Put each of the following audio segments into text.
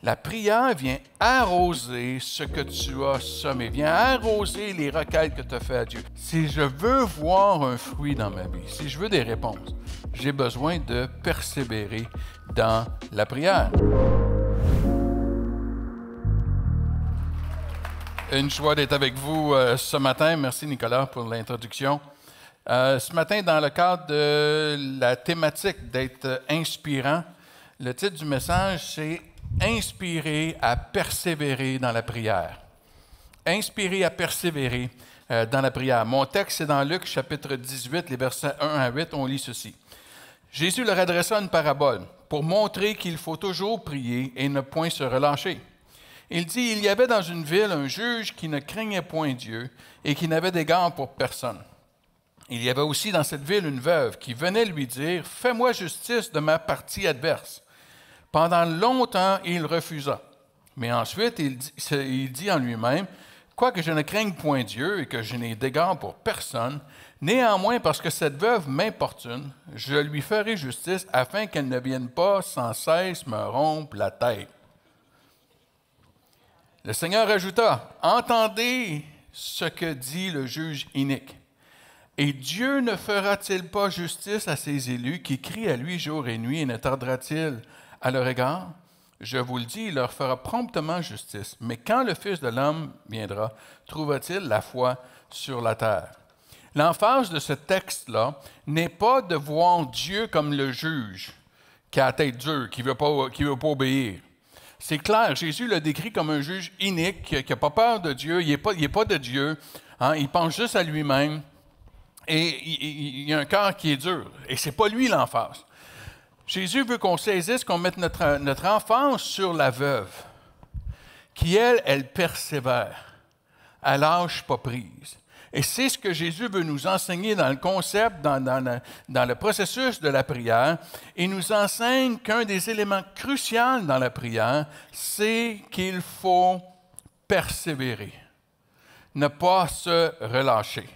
La prière vient arroser ce que tu as semé, vient arroser les requêtes que tu as faites à Dieu. Si je veux voir un fruit dans ma vie, si je veux des réponses, j'ai besoin de persévérer dans la prière. Une joie d'être avec vous ce matin. Merci Nicolas pour l'introduction. Ce matin, dans le cadre de la thématique d'être inspirant, le titre du message, c'est « Inspirer à persévérer dans la prière ». Inspirer à persévérer dans la prière. Mon texte, c'est dans Luc, chapitre 18, les versets 1 à 8. On lit ceci. « Jésus leur adressa une parabole pour montrer qu'il faut toujours prier et ne point se relâcher. Il dit, il y avait dans une ville un juge qui ne craignait point Dieu et qui n'avait d'égard pour personne. Il y avait aussi dans cette ville une veuve qui venait lui dire, « Fais-moi justice de ma partie adverse. » Pendant longtemps, il refusa. Mais ensuite, il dit en lui-même, « Quoique je ne craigne point Dieu et que je n'ai d'égard pour personne, néanmoins, parce que cette veuve m'importune, je lui ferai justice afin qu'elle ne vienne pas sans cesse me rompre la tête. » Le Seigneur ajouta, « Entendez ce que dit le juge inique. Et Dieu ne fera-t-il pas justice à ses élus qui crient à lui jour et nuit et ne tardera-t-il à leur égard? Je vous le dis, il leur fera promptement justice. Mais quand le Fils de l'homme viendra, trouvera-t-il la foi sur la terre? » L'emphase de ce texte-là n'est pas de voir Dieu comme le juge qui a la tête dure, qui ne veut pas obéir. C'est clair, Jésus le décrit comme un juge inique, qui n'a pas peur de Dieu, il n'est pas de Dieu, hein, il pense juste à lui-même. Et il a un cœur qui est dur. Et ce n'est pas lui l'emphase. Jésus veut qu'on saisisse, qu'on mette notre emphase sur la veuve, qui, elle persévère. Elle lâche pas prise. Et c'est ce que Jésus veut nous enseigner dans le concept, dans le processus de la prière. Il nous enseigne qu'un des éléments cruciaux dans la prière, c'est qu'il faut persévérer, ne pas se relâcher.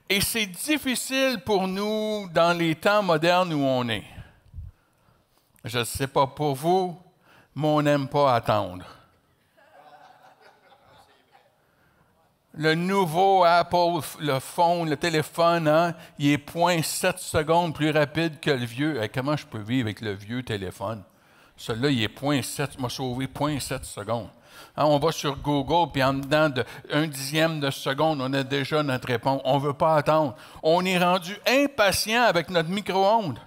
Et c'est difficile pour nous dans les temps modernes où on est. Je ne sais pas pour vous, mais on n'aime pas attendre. Le nouveau Apple, le phone, le téléphone, hein, il est 0,7 secondes plus rapide que le vieux. Hey, comment je peux vivre avec le vieux téléphone? Celui-là, il est 0,7, m'a sauvé 0,7 secondes. Hein, on va sur Google, puis en dedans d'un dixième de seconde, on a déjà notre réponse. On ne veut pas attendre. On est rendu impatient avec notre micro-ondes.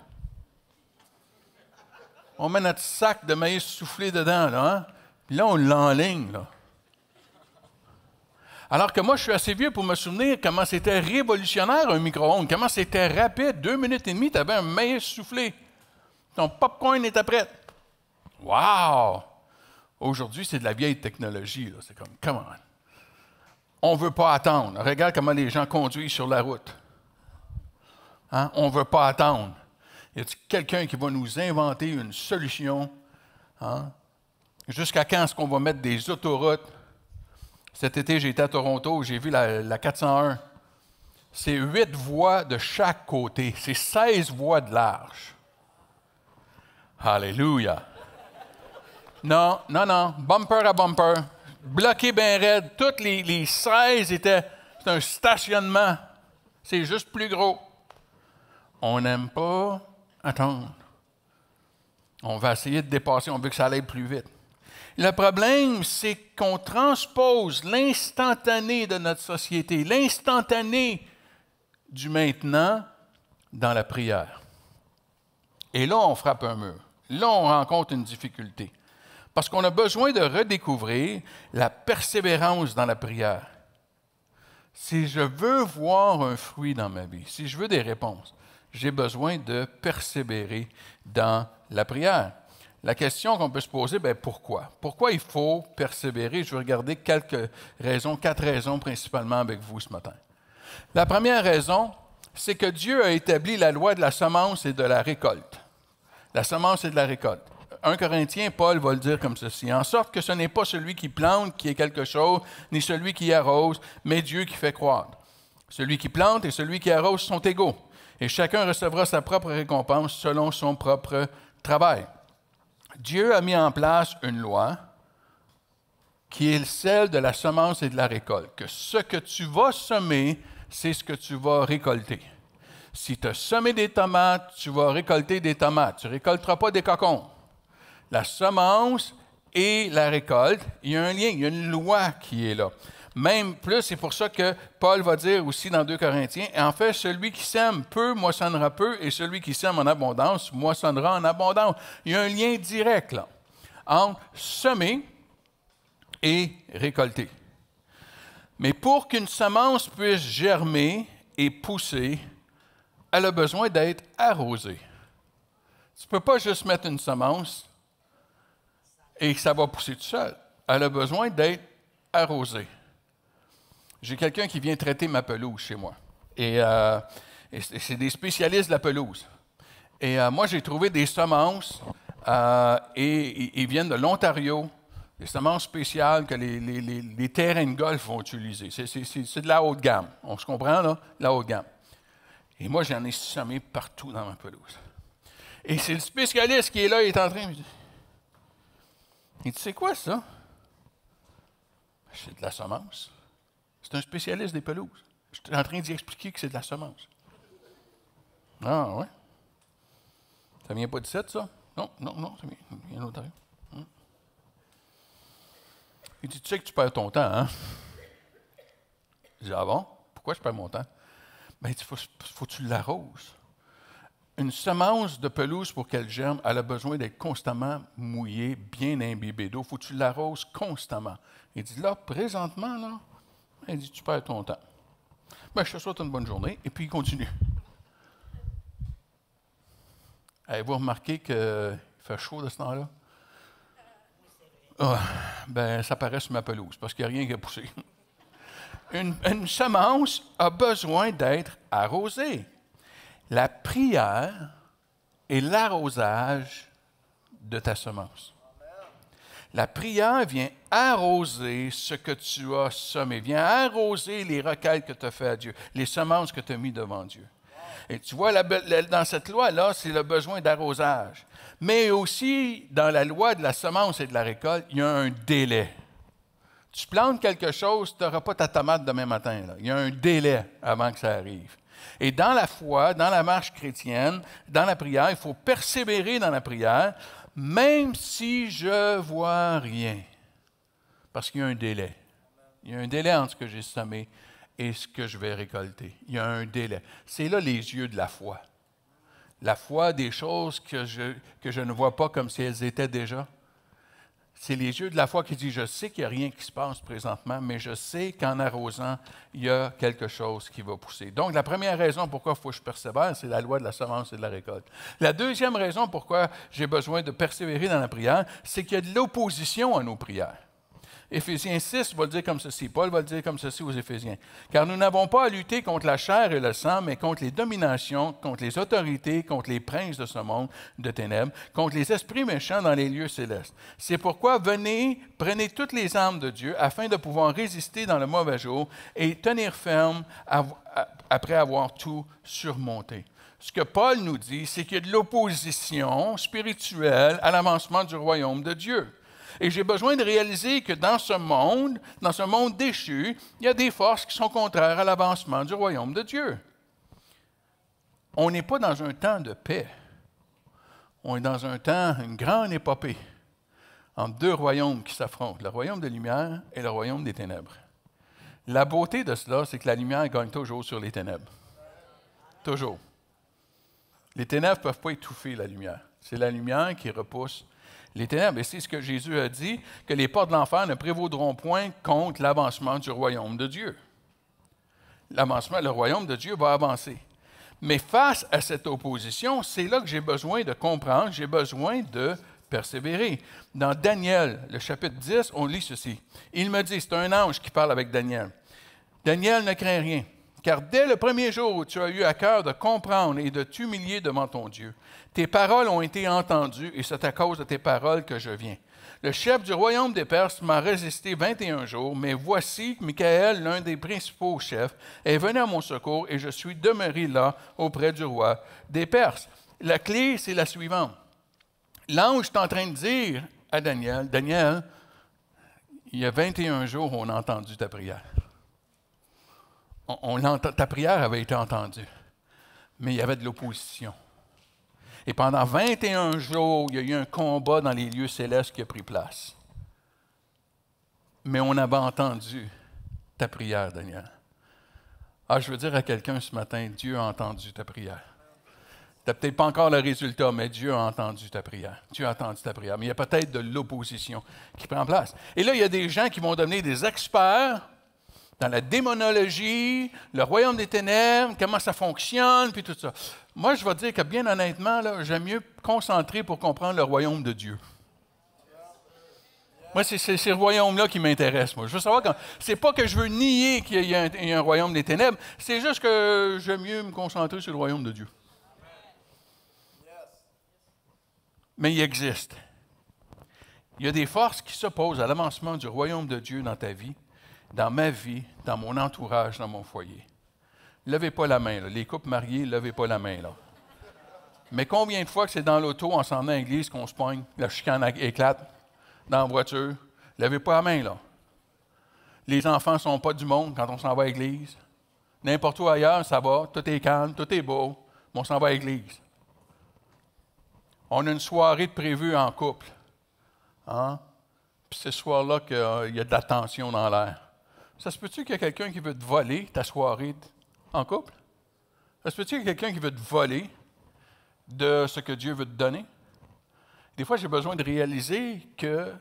On met notre sac de maïs soufflé dedans, là, hein? Puis là, on l'enligne, là. Alors que moi, je suis assez vieux pour me souvenir comment c'était révolutionnaire un micro-ondes, comment c'était rapide. 2 minutes et demie, tu avais un maïs soufflé. Ton popcorn était prêt. Wow! Aujourd'hui, c'est de la vieille technologie. Là. C'est comme, come on. On ne veut pas attendre. Regarde comment les gens conduisent sur la route. Hein? On ne veut pas attendre. Y a-t-il quelqu'un qui va nous inventer une solution? Hein? Jusqu'à quand est-ce qu'on va mettre des autoroutes? Cet été, j'ai été à Toronto, j'ai vu la 401. C'est 8 voies de chaque côté. C'est 16 voies de large. Alléluia! Non, bumper à bumper, bloqué bien raide. Toutes les 16 c'est un stationnement. C'est juste plus gros. On n'aime pas attendre. On va essayer de dépasser, on veut que ça aille plus vite. Le problème, c'est qu'on transpose l'instantané de notre société, l'instantané du maintenant dans la prière. Et là, on frappe un mur. Là, on rencontre une difficulté. Parce qu'on a besoin de redécouvrir la persévérance dans la prière. Si je veux voir un fruit dans ma vie, si je veux des réponses, j'ai besoin de persévérer dans la prière. La question qu'on peut se poser, bien, pourquoi? Pourquoi il faut persévérer? Je vais regarder 4 raisons principalement avec vous ce matin. La première raison, c'est que Dieu a établi la loi de la semence et de la récolte. La semence et de la récolte. 1 Corinthiens, Paul va le dire comme ceci, « En sorte que ce n'est pas celui qui plante qui est quelque chose, ni celui qui arrose, mais Dieu qui fait croître. Celui qui plante et celui qui arrose sont égaux, et chacun recevra sa propre récompense selon son propre travail. » Dieu a mis en place une loi qui est celle de la semence et de la récolte, que ce que tu vas semer, c'est ce que tu vas récolter. Si tu as semé des tomates, tu vas récolter des tomates. Tu ne récolteras pas des cocons. La semence et la récolte, il y a un lien, il y a une loi qui est là. Même plus, c'est pour ça que Paul va dire aussi dans 2 Corinthiens, en fait, celui qui sème peu moissonnera peu, et celui qui sème en abondance moissonnera en abondance. Il y a un lien direct là, entre semer et récolter. Mais pour qu'une semence puisse germer et pousser, elle a besoin d'être arrosée. Tu ne peux pas juste mettre une semence et ça va pousser tout seul. Elle a besoin d'être arrosée. J'ai quelqu'un qui vient traiter ma pelouse chez moi. Et c'est des spécialistes de la pelouse. Et moi, j'ai trouvé des semences, et ils viennent de l'Ontario, des semences spéciales que les terrains de golf vont utiliser. C'est de la haute gamme. On se comprend, là? De la haute gamme. Et moi, j'en ai semé partout dans ma pelouse. Et c'est le spécialiste qui est là, il est en train de me dire, il dit, c'est quoi ça? C'est de la semence. C'est un spécialiste des pelouses. Je suis en train d'y expliquer que c'est de la semence. Ah, ouais? Ça vient pas de ça? Non, ça vient de l'Ontario. Il dit, tu sais que tu perds ton temps, hein? Je dis, ah bon? Pourquoi je perds mon temps? Bien, il dit, faut que tu l'arroses. Une semence de pelouse, pour qu'elle germe, elle a besoin d'être constamment mouillée, bien imbibée d'eau. Il faut que tu l'arroses constamment. Il dit, là, présentement, là, il dit, tu perds ton temps. Bien, je te souhaite une bonne journée. Et puis, il continue. Avez-vous remarqué qu'il fait chaud de ce temps-là? Ben, ça paraît sur ma pelouse, parce qu'il n'y a rien qui a poussé. Une semence a besoin d'être arrosée. La prière est l'arrosage de ta semence. La prière vient arroser ce que tu as semé, vient arroser les requêtes que tu as faites à Dieu, les semences que tu as mises devant Dieu. Et tu vois, dans cette loi-là, c'est le besoin d'arrosage. Mais aussi, dans la loi de la semence et de la récolte, il y a un délai. Tu plantes quelque chose, tu n'auras pas ta tomate demain matin. Là. Il y a un délai avant que ça arrive. Et dans la foi, dans la marche chrétienne, dans la prière, il faut persévérer dans la prière, même si je ne vois rien. Parce qu'il y a un délai. Il y a un délai entre ce que j'ai semé et ce que je vais récolter. Il y a un délai. C'est là les yeux de la foi. La foi des choses que je ne vois pas comme si elles étaient déjà. C'est les yeux de la foi qui disent, je sais qu'il n'y a rien qui se passe présentement, mais je sais qu'en arrosant, il y a quelque chose qui va pousser. Donc, la première raison pourquoi il faut que je persévère, c'est la loi de la semence et de la récolte. La deuxième raison pourquoi j'ai besoin de persévérer dans la prière, c'est qu'il y a de l'opposition à nos prières. Éphésiens 6 va le dire comme ceci. Paul va le dire comme ceci aux Éphésiens. « Car nous n'avons pas à lutter contre la chair et le sang, mais contre les dominations, contre les autorités, contre les princes de ce monde de ténèbres, contre les esprits méchants dans les lieux célestes. C'est pourquoi venez, prenez toutes les armes de Dieu, afin de pouvoir résister dans le mauvais jour et tenir ferme après avoir tout surmonté. » Ce que Paul nous dit, c'est qu'il y a de l'opposition spirituelle à l'avancement du royaume de Dieu. Et j'ai besoin de réaliser que dans ce monde déchu, il y a des forces qui sont contraires à l'avancement du royaume de Dieu. On n'est pas dans un temps de paix. On est dans un temps, une grande épopée, entre deux royaumes qui s'affrontent, le royaume de lumière et le royaume des ténèbres. La beauté de cela, c'est que la lumière gagne toujours sur les ténèbres. Toujours. Les ténèbres ne peuvent pas étouffer la lumière. C'est la lumière qui repousse les ténèbres. Et c'est ce que Jésus a dit, que les portes de l'enfer ne prévaudront point contre l'avancement du royaume de Dieu. Le royaume de Dieu va avancer. Mais face à cette opposition, c'est là que j'ai besoin de comprendre, j'ai besoin de persévérer. Dans Daniel, le chapitre 10, on lit ceci. Il me dit, c'est un ange qui parle avec Daniel. Daniel, ne crains rien, car dès le premier jour où tu as eu à cœur de comprendre et de t'humilier devant ton Dieu, tes paroles ont été entendues, et c'est à cause de tes paroles que je viens. Le chef du royaume des Perses m'a résisté 21 jours, mais voici Michaël, l'un des principaux chefs, est venu à mon secours, et je suis demeuré là auprès du roi des Perses. La clé, c'est la suivante. l'ange est en train de dire à Daniel, Daniel, il y a 21 jours, on a entendu ta prière. Ta prière avait été entendue, mais il y avait de l'opposition. Et pendant 21 jours, il y a eu un combat dans les lieux célestes qui a pris place. Mais on avait entendu ta prière, Daniel. Ah, je veux dire à quelqu'un ce matin, Dieu a entendu ta prière. Tu n'as peut-être pas encore le résultat, mais Dieu a entendu ta prière. Dieu a entendu ta prière. Mais il y a peut-être de l'opposition qui prend place. Et là, il y a des gens qui vont devenir des experts dans la démonologie, le royaume des ténèbres, comment ça fonctionne, puis tout ça. Moi, je vais dire que bien honnêtement, là, j'aime mieux me concentrer pour comprendre le royaume de Dieu. Moi, c'est ce royaume-là qui m'intéresse. Moi, je veux savoir c'est pas que je veux nier qu'il y a un royaume des ténèbres, c'est juste que j'aime mieux me concentrer sur le royaume de Dieu. Mais il existe. Il y a des forces qui s'opposent à l'avancement du royaume de Dieu dans ta vie, dans ma vie, dans mon entourage, dans mon foyer. Levez pas la main, là. Les couples mariés, levez pas la main, là. Mais combien de fois que c'est dans l'auto, en s'en allant à l'église, qu'on se pogne, la chicane éclate dans la voiture? Levez pas la main, là. Les enfants ne sont pas du monde quand on s'en va à l'église. N'importe où ailleurs, ça va, tout est calme, tout est beau, mais on s'en va à l'église. On a une soirée de prévue en couple. Hein? Puis c'est ce soir-là qu'il y a de la tension dans l'air. Ça se peut-tu qu'il y a quelqu'un qui veut te voler ta soirée en couple? Ça se peut-tu qu'il y a quelqu'un qui veut te voler de ce que Dieu veut te donner? Des fois, j'ai besoin de réaliser qu'il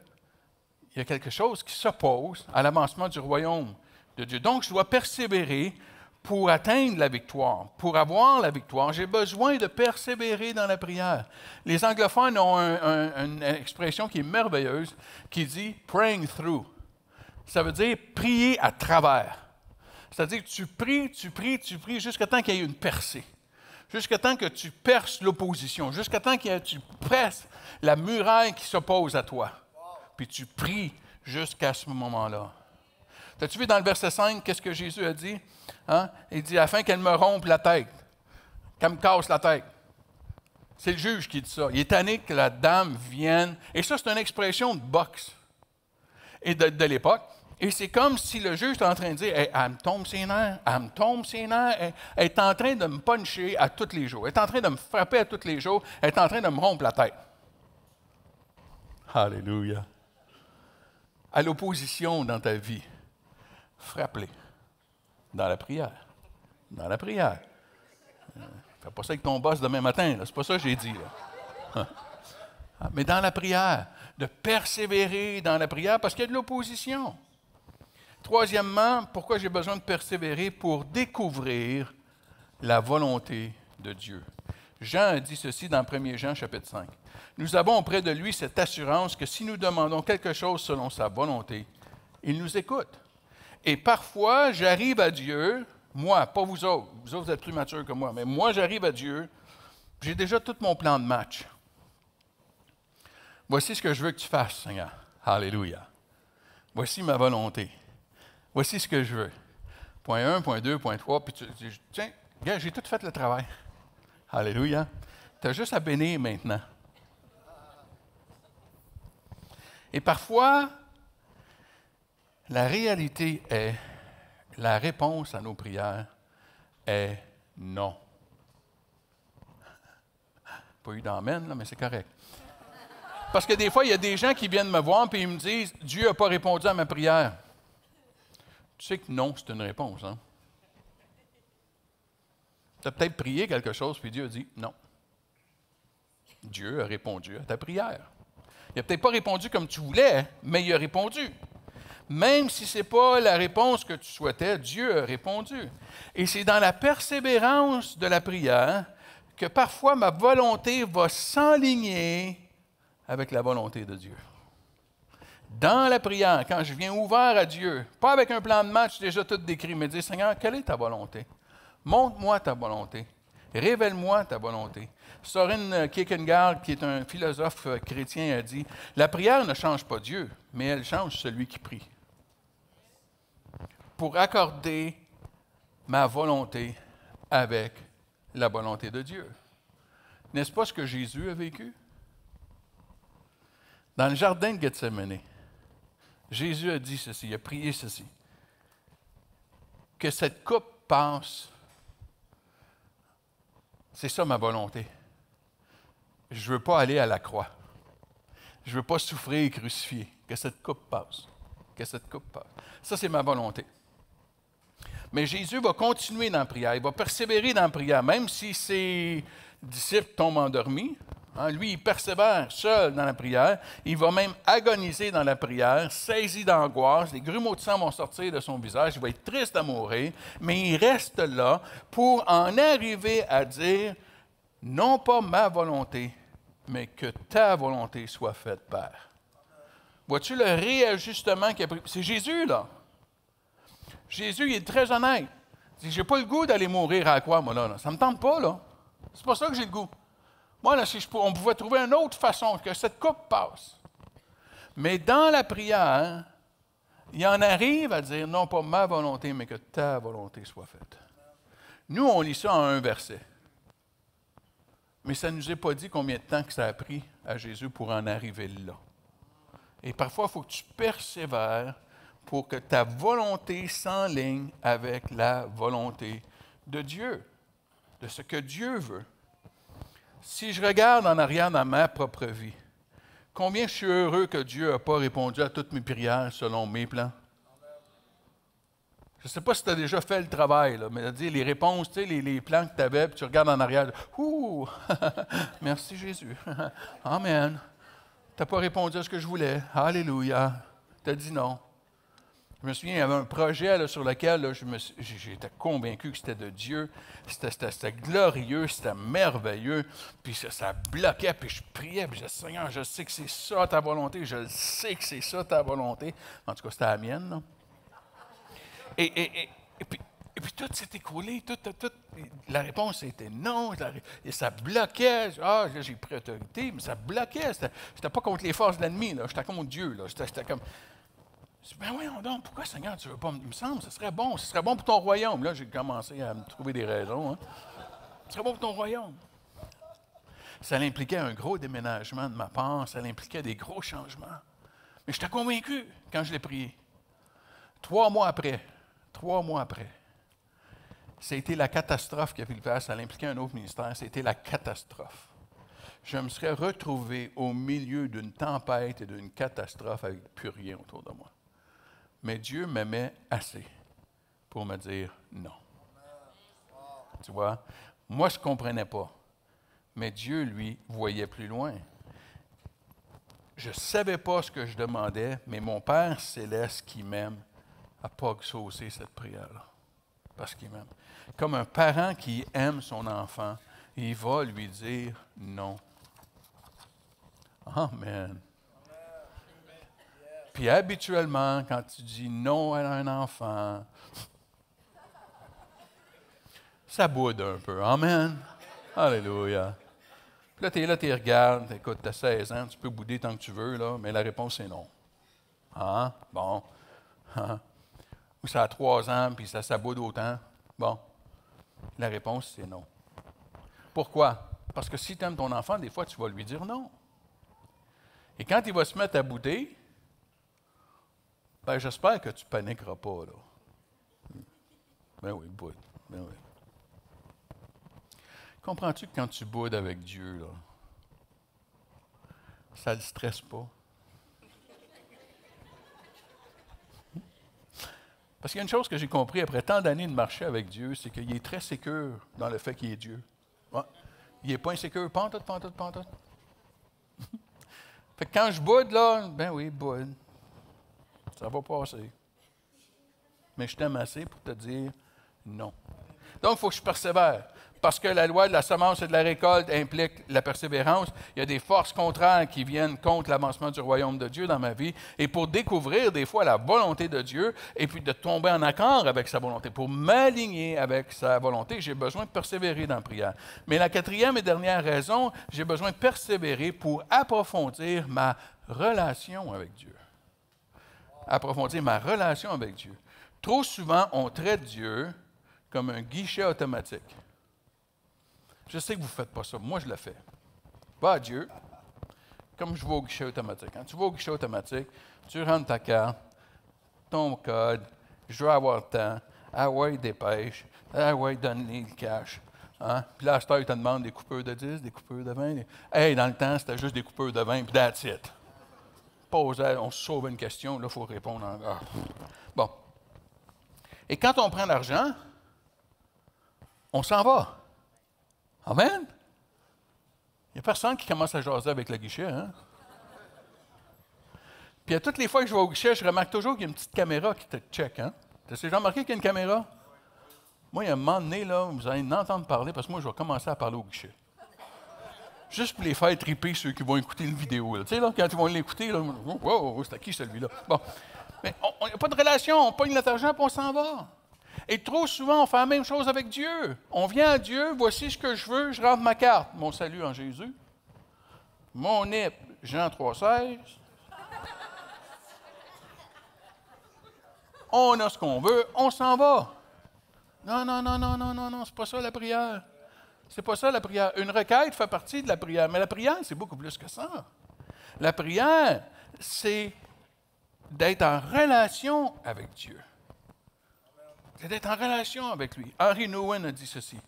y a quelque chose qui s'oppose à l'avancement du royaume de Dieu. Donc, je dois persévérer pour atteindre la victoire. Pour avoir la victoire, j'ai besoin de persévérer dans la prière. Les anglophones ont une expression qui est merveilleuse, qui dit « praying through ». Ça veut dire prier à travers. C'est-à-dire que tu pries jusqu'à temps qu'il y ait une percée. Jusqu'à temps que tu perces l'opposition. Jusqu'à temps que tu presses la muraille qui s'oppose à toi. Puis tu pries jusqu'à ce moment-là. As-tu vu dans le verset 5, qu'est-ce que Jésus a dit? Hein? Il dit, afin qu'elle me rompe la tête, qu'elle me casse la tête. C'est le juge qui dit ça. Il est tanné que la dame vienne. Et ça, c'est une expression de boxe et de l'époque. Et c'est comme si le juge est en train de dire, hey, elle me tombe ses nerfs, elle est en train de me puncher à tous les jours. Elle est en train de me frapper à tous les jours. Elle est en train de me rompre la tête. Alléluia. À l'opposition dans ta vie, frappe-les. Dans la prière. Dans la prière. Fais pas ça avec ton boss demain matin. C'est pas ça que j'ai dit. Là. Mais dans la prière. De persévérer dans la prière parce qu'il y a de l'opposition. Troisièmement, pourquoi j'ai besoin de persévérer? Pour découvrir la volonté de Dieu. Jean a dit ceci dans 1 Jean, chapitre 5. Nous avons auprès de lui cette assurance que si nous demandons quelque chose selon sa volonté, il nous écoute. Et parfois, j'arrive à Dieu, moi, pas vous autres vous êtes plus matures que moi, mais moi, j'arrive à Dieu, j'ai déjà tout mon plan de match. Voici ce que je veux que tu fasses, Seigneur. Alléluia. Voici ma volonté. Voici ce que je veux. Point 1, point 2, point 3, puis tu dis, tiens, regarde, j'ai tout fait le travail. Alléluia. Tu as juste à bénir maintenant. Et parfois, la réalité est, la réponse à nos prières est non. Pas eu d'amen, là, mais c'est correct. Parce que des fois, il y a des gens qui viennent me voir et ils me disent, Dieu n'a pas répondu à ma prière. Tu sais que non, c'est une réponse. Hein? Tu as peut-être prié quelque chose, puis Dieu a dit non. Dieu a répondu à ta prière. Il n'a peut-être pas répondu comme tu voulais, mais il a répondu. Même si ce n'est pas la réponse que tu souhaitais, Dieu a répondu. Et c'est dans la persévérance de la prière que parfois ma volonté va s'enligner avec la volonté de Dieu. Dans la prière, quand je viens ouvert à Dieu, pas avec un plan de match déjà tout décrit, mais dire, Seigneur, quelle est ta volonté? Montre-moi ta volonté. Révèle-moi ta volonté. Søren Kierkegaard, qui est un philosophe chrétien, a dit, la prière ne change pas Dieu, mais elle change celui qui prie. Pour accorder ma volonté avec la volonté de Dieu. N'est-ce pas ce que Jésus a vécu? Dans le jardin de Gethsémane, Jésus a dit ceci, il a prié ceci. Que cette coupe passe, c'est ça ma volonté. Je ne veux pas aller à la croix. Je ne veux pas souffrir et crucifier. Que cette coupe passe. Que cette coupe passe. Ça, c'est ma volonté. Mais Jésus va continuer dans la prière. Il va persévérer dans la prière, même si ses disciples tombent endormis. Hein, lui, il persévère seul dans la prière. Il va même agoniser dans la prière, saisi d'angoisse. Les grumeaux de sang vont sortir de son visage. Il va être triste à mourir, mais il reste là pour en arriver à dire, non pas ma volonté, mais que ta volonté soit faite, Père. Vois-tu le réajustement qu'il a pris? C'est Jésus, là. Jésus, il est très honnête. Il dit, j'ai pas le goût d'aller mourir à la croix, moi, là. Ça ne me tente pas, là. C'est pas ça que j'ai le goût. Moi, là, si on pouvait trouver une autre façon que cette coupe passe. Mais dans la prière, il en arrive à dire, non pas ma volonté, mais que ta volonté soit faite. Nous, on lit ça en un verset. Mais ça ne nous est pas dit combien de temps que ça a pris à Jésus pour en arriver là. Et parfois, il faut que tu persévères pour que ta volonté s'enligne avec la volonté de Dieu, de ce que Dieu veut. Si je regarde en arrière dans ma propre vie, combien je suis heureux que Dieu n'a pas répondu à toutes mes prières selon mes plans? Je ne sais pas si tu as déjà fait le travail, là, mais c'est-à-dire les réponses, tu sais, les plans que tu avais, puis tu regardes en arrière, ouh, merci Jésus, amen. Tu n'as pas répondu à ce que je voulais, alléluia, tu as dit non. Je me souviens, il y avait un projet là, sur lequel là, j'étais convaincu que c'était de Dieu. C'était glorieux, c'était merveilleux. Puis ça bloquait, puis je priais, puis je disais, Seigneur, je sais que c'est ça ta volonté, je sais que c'est ça ta volonté. En tout cas, c'était la mienne. Là. Et puis tout s'est écoulé, la réponse était non, et ça bloquait. Ah, j'ai pris autorité, mais ça bloquait. C'était pas contre les forces de l'ennemi, j'étais contre Dieu. Là. C'était comme... Je dis, ben voyons donc, pourquoi Seigneur, tu ne veux pas? Il me semble, ce serait bon pour ton royaume. Là, j'ai commencé à me trouver des raisons. Hein. Ce serait bon pour ton royaume. Ça impliquait un gros déménagement de ma part, ça impliquait des gros changements. Mais j'étais convaincu quand je l'ai prié. 3 mois après, ça a été la catastrophe qui a pris le place. Ça impliquait un autre ministère, c'était la catastrophe. Je me serais retrouvé au milieu d'une tempête et d'une catastrophe avec plus rien autour de moi. Mais Dieu m'aimait assez pour me dire non. Tu vois, moi, je ne comprenais pas. Mais Dieu, lui, voyait plus loin. Je ne savais pas ce que je demandais, mais mon Père céleste qui m'aime n'a pas exaucé cette prière-là. Parce qu'il m'aime. Comme un parent qui aime son enfant, il va lui dire non. Amen. Puis habituellement, quand tu dis non à un enfant, ça boude un peu. Amen. Alléluia. Puis là, tu regardes, écoute, tu as 16 ans, tu peux bouder tant que tu veux, là, mais la réponse c'est non. Ah, bon. Ah. Ou ça a 3 ans, puis ça boude autant. Bon. La réponse c'est non. Pourquoi? Parce que si tu aimes ton enfant, des fois, tu vas lui dire non. Et quand il va se mettre à bouder, ben, j'espère que tu ne paniqueras pas, là. Ben oui, boude. Ben oui. Comprends-tu que quand tu boudes avec Dieu, là, ça ne le stresse pas? Parce qu'il y a une chose que j'ai compris après tant d'années de marcher avec Dieu, c'est qu'il est très sécure dans le fait qu'il est Dieu. Ouais. Il n'est pas insécure, pantoute. Fait que quand je boude, là, ben oui, boude. Ça va passer. Mais je t'aime assez pour te dire non. Donc, il faut que je persévère. Parce que la loi de la semence et de la récolte implique la persévérance. Il y a des forces contraires qui viennent contre l'avancement du royaume de Dieu dans ma vie. Et pour découvrir des fois la volonté de Dieu et puis de tomber en accord avec sa volonté, pour m'aligner avec sa volonté, j'ai besoin de persévérer dans la prière. Mais la 4e et dernière raison, j'ai besoin de persévérer pour approfondir ma relation avec Dieu. Approfondir ma relation avec Dieu. Trop souvent, on traite Dieu comme un guichet automatique. Je sais que vous ne faites pas ça. Moi, je le fais. Va à Dieu. comme je vais au guichet automatique. Quand tu vas au guichet automatique, tu rentres ta carte, ton code, je veux avoir le temps, ah ouais, dépêche, ah ouais, donne-les le cash. Hein? Puis là, à cette heure, ils te demandent des coupeurs de 10, des coupeurs de 20. Hey, dans le temps, c'était juste des coupeurs de 20, puis that's it. On se sauve une question, là, il faut répondre encore. Bon. Et quand on prend l'argent, on s'en va. Amen? Il n'y a personne qui commence à jaser avec le guichet, hein? Puis à toutes les fois que je vais au guichet, je remarque toujours qu'il y a une petite caméra qui te check, hein? Tu as déjà remarqué qu'il y a une caméra? Moi, il y a un moment donné, là, vous allez en entendre parler, parce que moi, je vais commencer à parler au guichet. Juste pour les faire triper ceux qui vont écouter une vidéo. Tu sais, là, quand ils vont l'écouter, là, wow, c'est à qui celui-là? Bon. Mais on n'a pas de relation, on pogne notre argent et on s'en va. Et trop souvent, on fait la même chose avec Dieu. On vient à Dieu, voici ce que je veux, je rentre ma carte. Mon salut en Jésus. Mon NIP, Jean 3,16. On a ce qu'on veut, on s'en va. Non, c'est pas ça la prière. C'est pas ça la prière. Une requête fait partie de la prière, mais la prière, c'est beaucoup plus que ça. La prière, c'est d'être en relation avec Dieu. C'est d'être en relation avec lui. Henry Nouwen a dit ceci.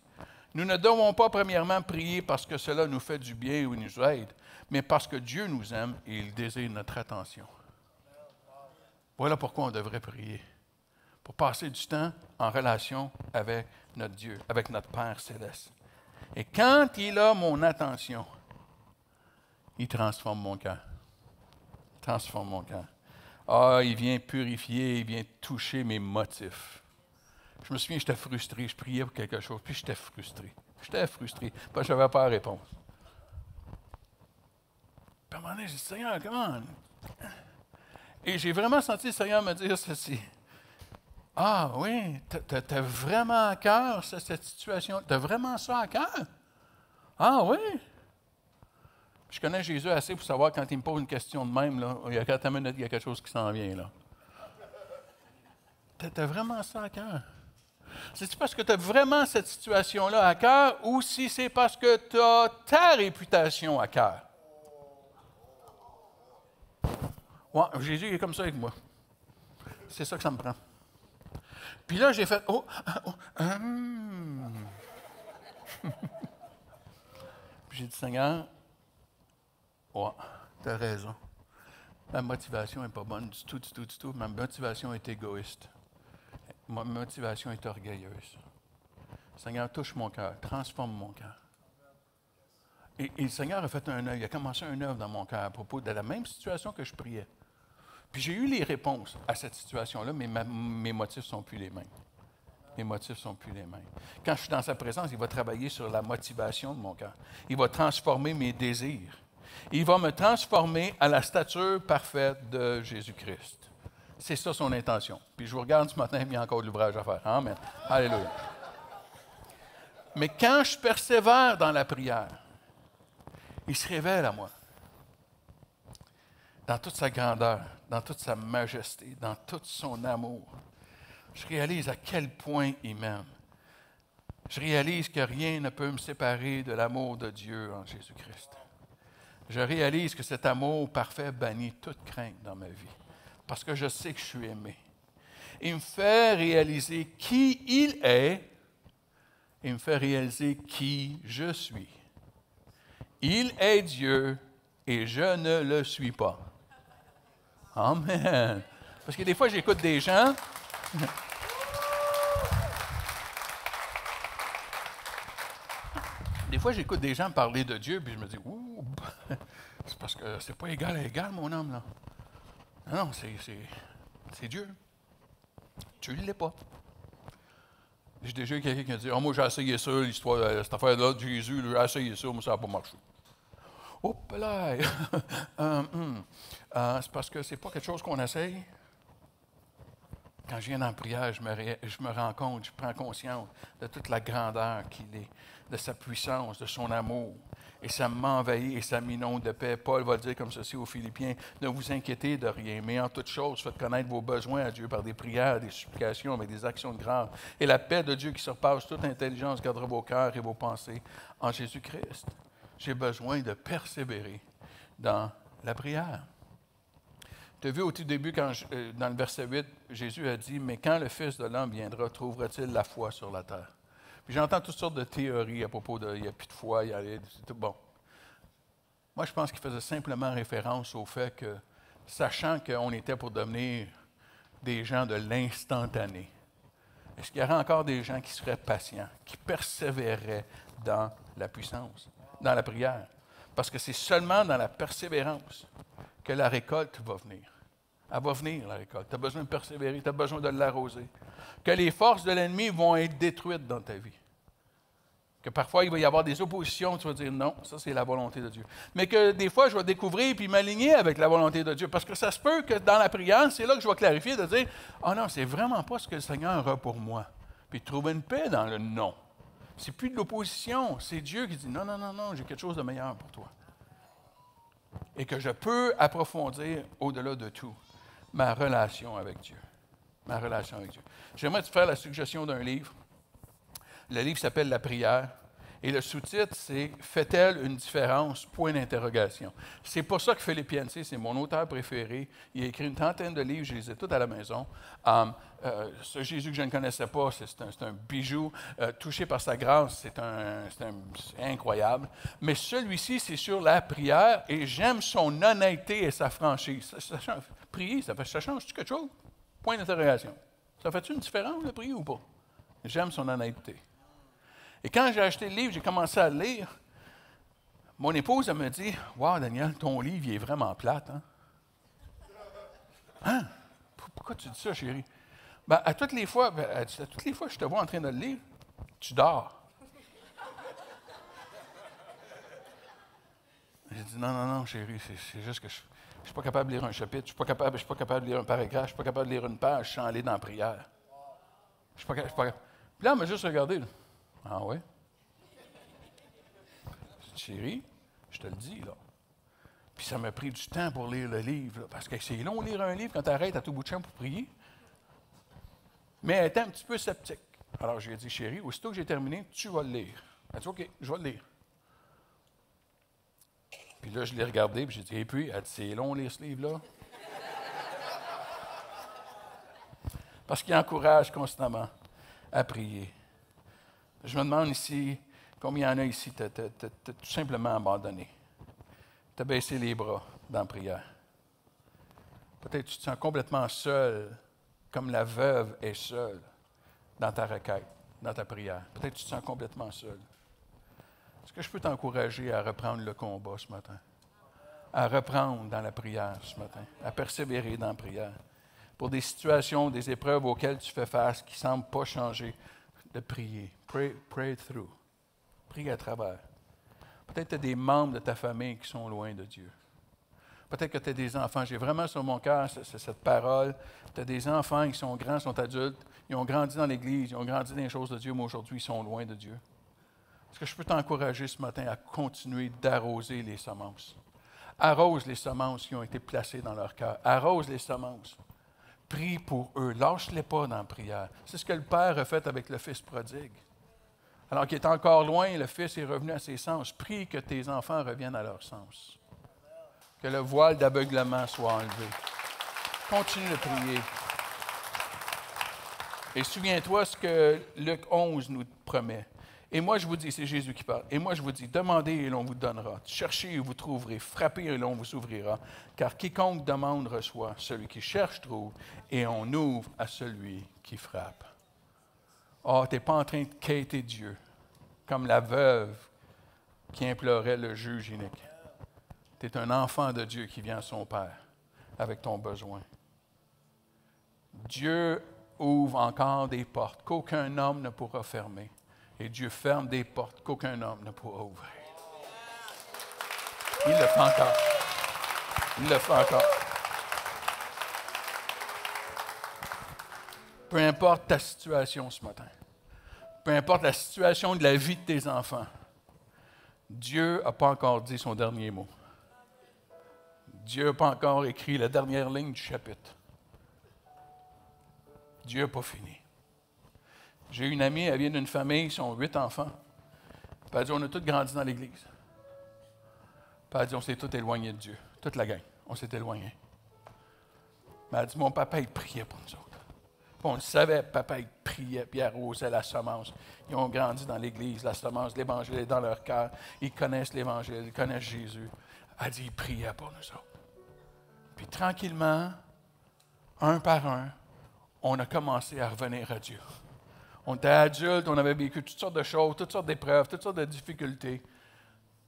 Nous ne devons pas premièrement prier parce que cela nous fait du bien ou nous aide, mais parce que Dieu nous aime et il désire notre attention. Voilà pourquoi on devrait prier. Pour passer du temps en relation avec notre Dieu, avec notre Père céleste. Et quand il a mon attention, il transforme mon cœur. Il transforme mon cœur. Ah, il vient purifier, il vient toucher mes motifs. Je me souviens, j'étais frustré, je priais pour quelque chose, puis j'étais frustré. Parce que je n'avais pas la réponse. Puis à un moment donné, j'ai dit, Seigneur, comment? Et j'ai vraiment senti le Seigneur me dire ceci. Ah oui, tu as vraiment à cœur cette situation? Tu as vraiment ça à cœur? Ah oui? Je connais Jésus assez pour savoir quand il me pose une question de même, là, il y a 4 minutes, il y a quelque chose qui s'en vient. Là. Tu as vraiment ça à cœur? C'est-tu parce que tu as vraiment cette situation-là à cœur ou si c'est parce que tu as ta réputation à cœur? Ouais, Jésus est comme ça avec moi. C'est ça que ça me prend. Puis là, j'ai fait Puis j'ai dit, Seigneur, ouais, tu as raison. Ma motivation n'est pas bonne du tout. Ma motivation est égoïste. Ma motivation est orgueilleuse. Seigneur, touche mon cœur, transforme mon cœur. Et le Seigneur a fait un œuvre, il a commencé un œuvre dans mon cœur à propos de la même situation que je priais. Puis j'ai eu les réponses à cette situation-là, mais mes motifs ne sont plus les mêmes. Mes motifs ne sont plus les mêmes. Quand je suis dans sa présence, il va travailler sur la motivation de mon cœur. Il va transformer mes désirs. Il va me transformer à la stature parfaite de Jésus-Christ. C'est ça son intention. Puis je vous regarde ce matin, il y a encore de l'ouvrage à faire. Amen. Alléluia. Mais quand je persévère dans la prière, il se révèle à moi. Dans toute sa grandeur, dans toute sa majesté, dans tout son amour. Je réalise à quel point il m'aime. Je réalise que rien ne peut me séparer de l'amour de Dieu en Jésus-Christ. Je réalise que cet amour parfait bannit toute crainte dans ma vie. Parce que je sais que je suis aimé. Il me fait réaliser qui il est. Il me fait réaliser qui je suis. Il est Dieu et je ne le suis pas. Amen. Parce que des fois, j'écoute des gens. Des fois, j'écoute des gens parler de Dieu, puis je me dis, ouh, c'est parce que c'est pas égal à égal, mon homme, là. Non, c'est Dieu. Tu ne l'es pas. J'ai déjà eu quelqu'un qui a dit, moi, j'ai essayé ça, l'histoire, cette affaire-là de Jésus, j'ai essayé ça, moi, ça n'a pas marché. Hop là! C'est parce que c'est pas quelque chose qu'on essaye. Quand je viens dans la prière, je me rends compte, je prends conscience de toute la grandeur qu'il est, de sa puissance, de son amour. Et ça m'envahit et ça m'inonde de paix. Paul va dire comme ceci aux Philippiens, ne vous inquiétez de rien, mais en toute chose, faites connaître vos besoins à Dieu par des prières, des supplications, avec des actions de grâce. Et la paix de Dieu qui surpasse toute intelligence gardera vos cœurs et vos pensées en Jésus-Christ. J'ai besoin de persévérer dans la prière. Tu as vu au tout début, dans le verset 8, Jésus a dit, « Mais quand le Fils de l'homme viendra, trouvera-t-il la foi sur la terre? » Puis j'entends toutes sortes de théories à propos de « il n'y a plus de foi, il y a tout bon. » Moi, je pense qu'il faisait simplement référence au fait que, sachant qu'on était pour devenir des gens de l'instantané, est-ce qu'il y aurait encore des gens qui seraient patients, qui persévéreraient dans la puissance, dans la prière? Parce que c'est seulement dans la persévérance que la récolte va venir. Elle va venir, la récolte. Tu as besoin de persévérer, tu as besoin de l'arroser. Que les forces de l'ennemi vont être détruites dans ta vie. Que parfois, il va y avoir des oppositions, tu vas dire non, ça c'est la volonté de Dieu. Mais que des fois, je vais découvrir puis m'aligner avec la volonté de Dieu. Parce que ça se peut que dans la prière, c'est là que je vais clarifier, de dire « Ah non, c'est vraiment pas ce que le Seigneur a pour moi. » Puis trouver une paix dans le non. C'est plus de l'opposition, c'est Dieu qui dit « Non, non, non, non, j'ai quelque chose de meilleur pour toi. » Et que je peux approfondir au-delà de tout ma relation avec Dieu. Ma relation avec Dieu. J'aimerais te faire la suggestion d'un livre. Le livre s'appelle « La prière ». Et le sous-titre, c'est « Fait-elle une différence? » Point d'interrogation. C'est pour ça que Philippe Yancey, c'est mon auteur préféré. Il a écrit une trentaine de livres, je les ai tous à la maison. Ce Jésus que je ne connaissais pas, c'est un bijou. Touché par sa grâce, c'est incroyable. Mais celui-ci, c'est sur la prière et j'aime son honnêteté et sa franchise. Prier, ça change-tu quelque chose? Point d'interrogation. Ça fait-tu une différence de prier ou pas? J'aime son honnêteté. Et quand j'ai acheté le livre, j'ai commencé à le lire. Mon épouse, elle me dit « Wow, Daniel, ton livre, il est vraiment plate. Hein? » Hein? Pourquoi tu dis ça, chérie? Ben, à toutes les fois que je te vois en train de le lire, tu dors. J'ai dit « Non, non, non, chérie, c'est juste que je ne suis pas capable de lire un chapitre, je ne suis pas capable de lire un paragraphe, je ne suis pas capable de lire une page sans aller dans la prière. Je suis pas capable. Puis là, elle m'a juste regardé. Là. Ah ouais? Chérie, je te le dis, là. Puis ça m'a pris du temps pour lire le livre, là, parce que c'est long lire un livre quand tu arrêtes à tout bout de champ pour prier. Mais elle était un petit peu sceptique. Alors, j'ai dit, chérie, aussitôt que j'ai terminé, tu vas le lire. Elle a dit, OK, je vais le lire. Puis là, je l'ai regardé, puis j'ai dit, et puis, elle dit, c'est long lire ce livre-là. Parce qu'il encourage constamment à prier. Je me demande ici, combien il y en a ici, tu as tout simplement abandonné. Tu as baissé les bras dans la prière. Peut-être que tu te sens complètement seul, comme la veuve est seule dans ta requête, dans ta prière. Peut-être que tu te sens complètement seul. Est-ce que je peux t'encourager à reprendre le combat ce matin? À reprendre dans la prière ce matin, à persévérer dans la prière. Pour des situations, des épreuves auxquelles tu fais face qui ne semblent pas changer, de prier. Pray through. Prie à travers. Peut-être que tu as des membres de ta famille qui sont loin de Dieu. Peut-être que tu as des enfants. J'ai vraiment sur mon cœur cette parole. Tu as des enfants qui sont grands, sont adultes. Ils ont grandi dans l'Église, ils ont grandi dans les choses de Dieu, mais aujourd'hui, ils sont loin de Dieu. Est-ce que je peux t'encourager ce matin à continuer d'arroser les semences? Arrose les semences qui ont été placées dans leur cœur. Arrose les semences. Prie pour eux. Lâche-les pas dans la prière. C'est ce que le Père a fait avec le Fils prodigue. Alors qu'il est encore loin, le Fils est revenu à ses sens. Prie que tes enfants reviennent à leur sens. Que le voile d'aveuglement soit enlevé. Continue de prier. Et souviens-toi ce que Luc 11 nous promet. Et moi, je vous dis, c'est Jésus qui parle. Et moi, je vous dis, demandez et l'on vous donnera. Cherchez et vous trouverez. Frappez et l'on vous ouvrira. Car quiconque demande reçoit. Celui qui cherche trouve. Et on ouvre à celui qui frappe. Oh, tu n'es pas en train de quêter Dieu, comme la veuve qui implorait le juge inique. Tu es un enfant de Dieu qui vient à son Père avec ton besoin. Dieu ouvre encore des portes qu'aucun homme ne pourra fermer. Et Dieu ferme des portes qu'aucun homme ne pourra ouvrir. Il le fait encore. Il le fait encore. Peu importe ta situation ce matin, peu importe la situation de la vie de tes enfants, Dieu n'a pas encore dit son dernier mot. Dieu n'a pas encore écrit la dernière ligne du chapitre. Dieu n'a pas fini. J'ai une amie, elle vient d'une famille, ils sont 8 enfants. Puis elle dit, on a tous grandi dans l'Église. Puis elle a dit, on s'est tous éloignés de Dieu. Toute la gang, on s'est éloignés. Mais elle a dit, mon papa, il priait pour nous autres. Puis on le savait, papa, il priait, puis il arrosait la semence. Ils ont grandi dans l'Église, la semence, l'Évangile est dans leur cœur. Ils connaissent l'Évangile, ils connaissent Jésus. Elle a dit, il priait pour nous autres. Puis tranquillement, un par un, on a commencé à revenir à Dieu. On était adultes, on avait vécu toutes sortes de choses, toutes sortes d'épreuves, toutes sortes de difficultés.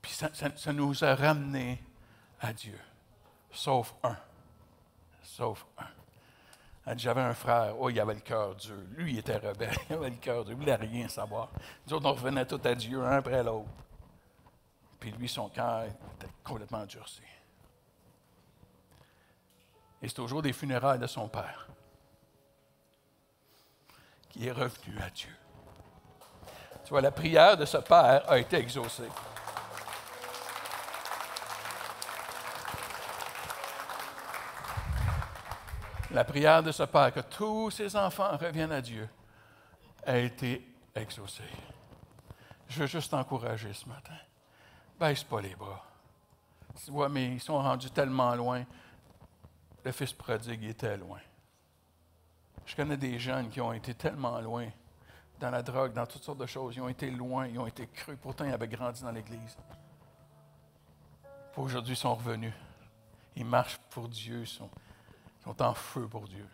Puis ça nous a ramenés à Dieu. Sauf un. Sauf un. Elle dit, j'avais un frère, il avait le cœur dur. Lui, il était rebelle, il avait le cœur dur, il ne voulait rien savoir. Nous autres, on revenait tous à Dieu, un après l'autre. Puis lui, son cœur était complètement endurci. Et c'est au jour des funérailles de son père qu'il est revenu à Dieu. Tu vois, la prière de ce père a été exaucée. La prière de ce père, que tous ses enfants reviennent à Dieu, a été exaucée. Je veux juste t'encourager ce matin. Baisse pas les bras. Tu vois, mais ils sont rendus tellement loin. Le fils prodigue était loin. Je connais des jeunes qui ont été tellement loin dans la drogue, dans toutes sortes de choses. Ils ont été loin, ils ont été crus. Pourtant, ils avaient grandi dans l'Église. Aujourd'hui, ils sont revenus. Ils marchent pour Dieu. Ils sont en feu pour Dieu.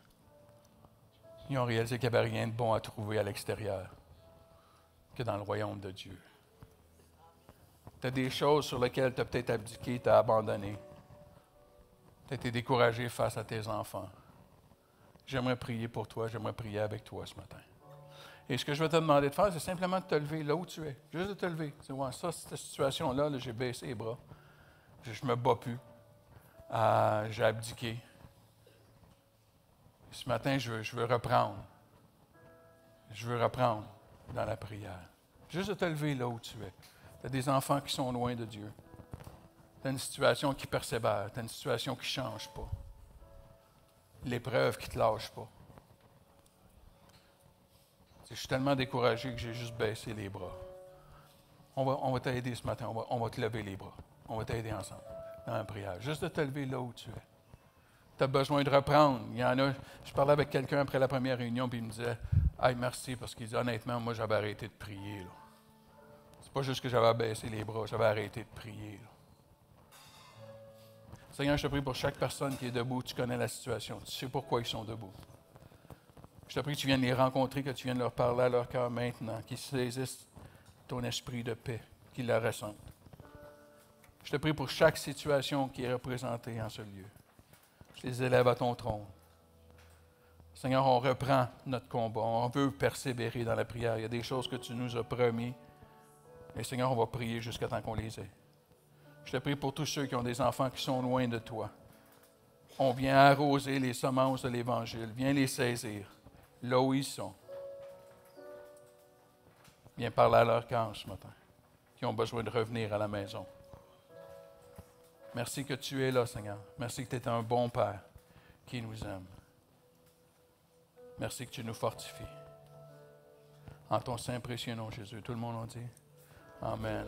Ils ont réalisé qu'il n'y avait rien de bon à trouver à l'extérieur que dans le royaume de Dieu. Tu as des choses sur lesquelles tu as peut-être abdiqué, tu as abandonné. Tu as été découragé face à tes enfants. J'aimerais prier pour toi, j'aimerais prier avec toi ce matin. Et ce que je vais te demander de faire, c'est simplement de te lever là où tu es. Juste de te lever. Tu vois, ça, cette situation-là, là, j'ai baissé les bras. Je ne me bats plus. J'ai abdiqué. Ce matin, je veux reprendre. Je veux reprendre dans la prière. Juste de te lever là où tu es. Tu as des enfants qui sont loin de Dieu. Tu as une situation qui persévère. Tu as une situation qui ne change pas. L'épreuve qui ne te lâche pas. Je suis tellement découragé que j'ai juste baissé les bras. On va t'aider ce matin. On va te lever les bras. On va t'aider ensemble dans la prière. Juste de te lever là où tu es. Tu as besoin de reprendre. Il y en a, je parlais avec quelqu'un après la première réunion, puis il me disait « Hey, merci », parce qu'il disait « Honnêtement, moi, j'avais arrêté de prier. Là. C'est pas juste que j'avais baissé les bras, j'avais arrêté de prier. Là. » Seigneur, je te prie pour chaque personne qui est debout, tu connais la situation, tu sais pourquoi ils sont debout. Je te prie que tu viennes les rencontrer, que tu viennes leur parler à leur cœur maintenant, qu'ils saisissent ton esprit de paix, qu'ils la ressentent. Je te prie pour chaque situation qui est représentée en ce lieu. Je les élève à ton trône. Seigneur, on reprend notre combat. On veut persévérer dans la prière. Il y a des choses que tu nous as promis. Et Seigneur, on va prier jusqu'à temps qu'on les ait. Je te prie pour tous ceux qui ont des enfants qui sont loin de toi. On vient arroser les semences de l'Évangile. Viens les saisir là où ils sont. Viens parler à leur cœur ce matin, qui ont besoin de revenir à la maison. Merci que tu es là, Seigneur. Merci que tu es un bon Père qui nous aime. Merci que tu nous fortifies. En ton saint précieux nom, Jésus. Tout le monde en dit Amen.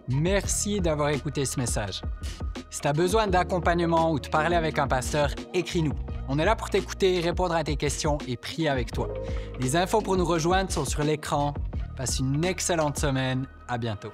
Merci d'avoir écouté ce message. Si tu as besoin d'accompagnement ou de parler avec un pasteur, écris-nous. On est là pour t'écouter, répondre à tes questions et prier avec toi. Les infos pour nous rejoindre sont sur l'écran. Passe une excellente semaine. À bientôt.